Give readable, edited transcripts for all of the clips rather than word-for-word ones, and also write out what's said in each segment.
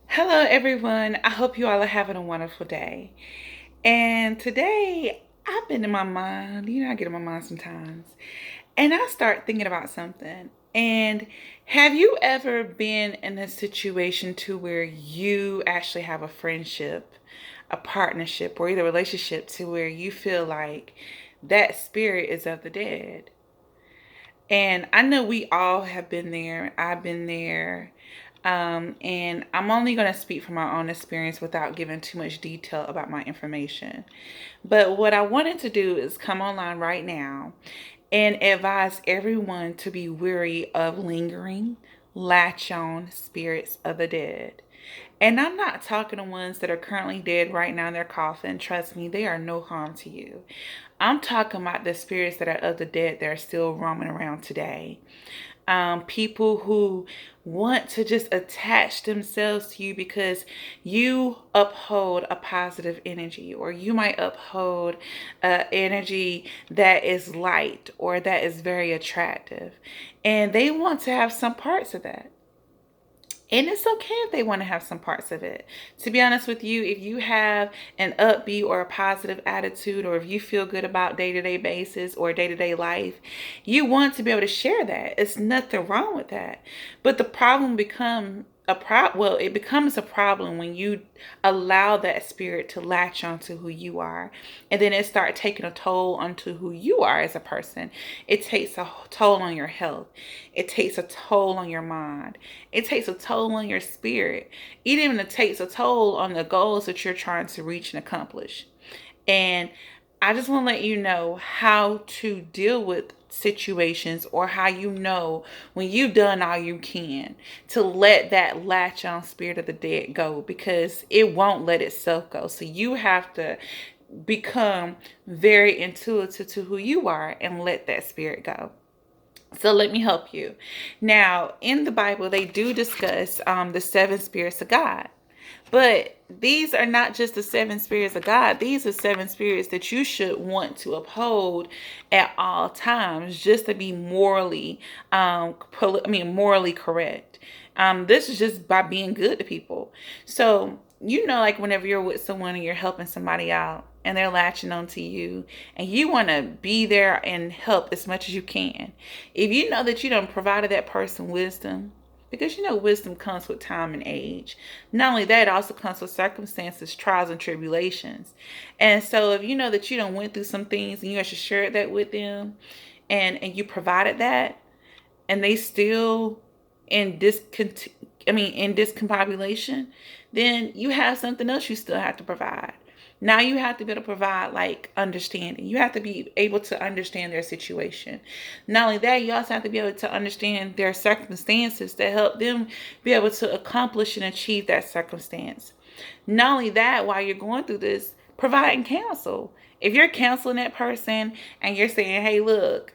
Hello, everyone. I hope you all are having a wonderful day. And today, I've been in my mind. I get in my mind sometimes. And I start thinking about something. And have you ever been in a situation to where you actually have a friendship, a partnership, or either relationship to where you feel like that spirit is of the dead? And I know we all have been there. I've been there. And I'm only going to speak from my own experience without giving too much detail about my information. But what I wanted to do is come online right now and advise everyone to be weary of lingering, latch on spirits of the dead. And I'm not talking to ones that are currently dead right now in their coffin. Trust me, they are no harm to you. I'm talking about the spirits that are of the dead that are still roaming around today. People who want to just attach themselves to you because you uphold a positive energy, or you might uphold energy that is light or that is very attractive, and they want to have some parts of that. And it's okay if they want to have some parts of it. To be honest with you, if you have an upbeat or a positive attitude, or if you feel good about day-to-day basis or day-to-day life, you want to be able to share that. It's nothing wrong with that. But the problem become it becomes a problem when you allow that spirit to latch onto who you are, and then it start taking a toll onto who you are as a person. It takes a toll on your health. It takes a toll on your mind. It takes a toll on your spirit. It even takes a toll on the goals that you're trying to reach and accomplish. And I just want to let you know how to deal with situations, or how you know when you've done all you can to let that latch on spirit of the dead go, because it won't let itself go. So you have to become very intuitive to who you are and let that spirit go. So let me help you. Now, in the Bible, they do discuss the seven spirits of God. But these are not just the seven spirits of God. These are seven spirits that you should want to uphold at all times, just to be morally correct. This is just by being good to people. So, like whenever you're with someone and you're helping somebody out and they're latching onto you, and you want to be there and help as much as you can. If you know that you don't provided that person wisdom, because wisdom comes with time and age. Not only that, it also comes with circumstances, trials, and tribulations. And so if you know that you don't went through some things and you actually shared that with them, and you provided that, and they still in discombobulation, then you have something else you still have to provide. Now you have to be able to provide like understanding. You have to be able to understand their situation. Not only that, you also have to be able to understand their circumstances to help them be able to accomplish and achieve that circumstance. Not only that, while you're going through this, providing counsel. If you're counseling that person and you're saying, hey, look,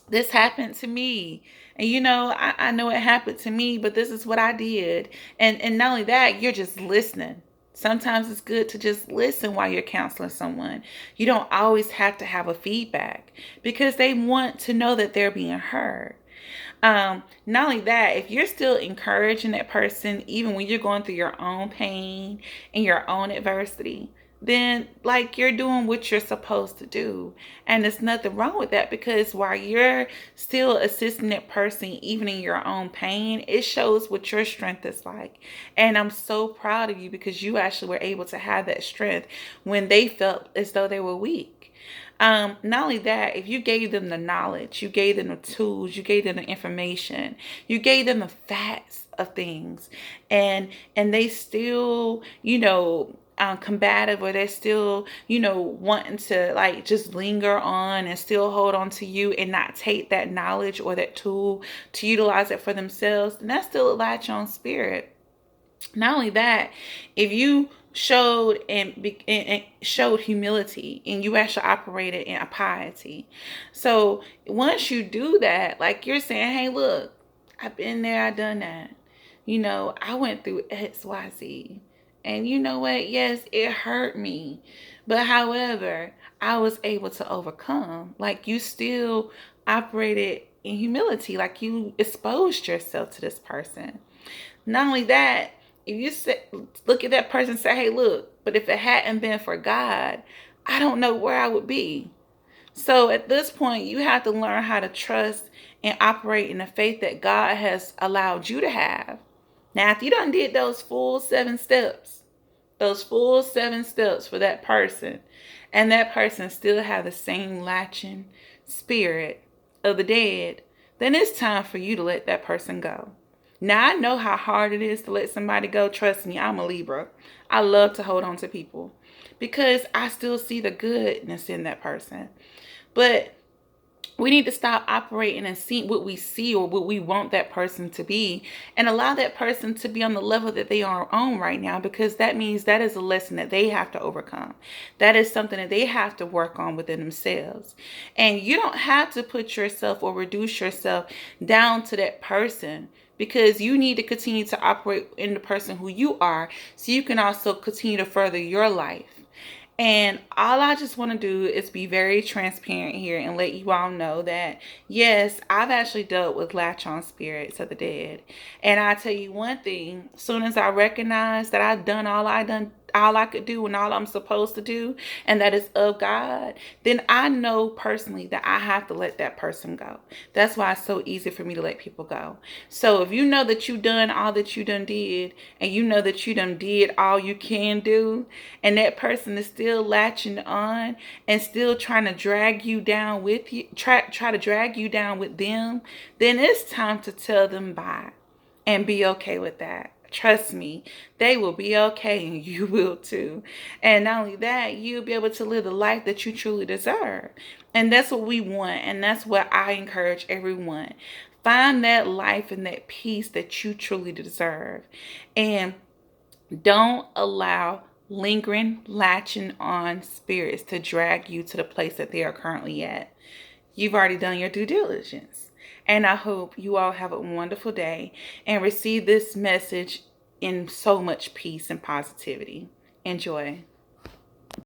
this happened to me, and I know it happened to me, but this is what I did. And not only that, you're just listening. Sometimes it's good to just listen while you're counseling someone. You don't always have to have a feedback, because they want to know that they're being heard. Not only that, if you're still encouraging that person even when you're going through your own pain and your own adversity, then like you're doing what you're supposed to do. And there's nothing wrong with that, because while you're still assisting that person even in your own pain, it shows what your strength is like. And I'm so proud of you, because you actually were able to have that strength when they felt as though they were weak. Not only that, if you gave them the knowledge, you gave them the tools, you gave them the information, you gave them the facts of things, and they still, combative, or they're still, wanting to like just linger on and still hold on to you and not take that knowledge or that tool to utilize it for themselves, then that's still a latch on spirit. Not only that, if you and showed humility, and you actually operated in a piety. So once you do that, like you're saying, hey, look, I've been there, I've done that. I went through XYZ. And you know what? Yes, it hurt me. But however, I was able to overcome. Like you still operated in humility, like you exposed yourself to this person. Not only that, if you say, look at that person and say, hey, look, but if it hadn't been for God, I don't know where I would be. So at this point, you have to learn how to trust and operate in the faith that God has allowed you to have. Now, if you done did those full 7 steps for that person, and that person still have the same latching spirit of the dead, then it's time for you to let that person go. Now, I know how hard it is to let somebody go. Trust me, I'm a Libra. I love to hold on to people because I still see the goodness in that person. But we need to stop operating and see what we see or what we want that person to be, and allow that person to be on the level that they are on right now, because that means that is a lesson that they have to overcome. That is something that they have to work on within themselves. And you don't have to put yourself or reduce yourself down to that person, because you need to continue to operate in the person who you are so you can also continue to further your life. And all I just want to do is be very transparent here and let you all know that, yes, I've actually dealt with latch on spirits of the dead. And I tell you one thing, as soon as I recognize that I've done all I could do and all I'm supposed to do, and that is of God, then I know personally that I have to let that person go. That's why it's so easy for me to let people go. So if you know that you done all that you done did, and you know that you done did all you can do, and that person is still latching on and still trying to drag you down with you, try to drag you down with them, then it's time to tell them bye and be okay with that. Trust me, they will be okay and you will too. And not only that, you'll be able to live the life that you truly deserve. And that's what we want. And that's what I encourage everyone. Find that life and that peace that you truly deserve. And don't allow lingering, latching on spirits to drag you to the place that they are currently at. You've already done your due diligence. And I hope you all have a wonderful day and receive this message in so much peace and positivity. Enjoy.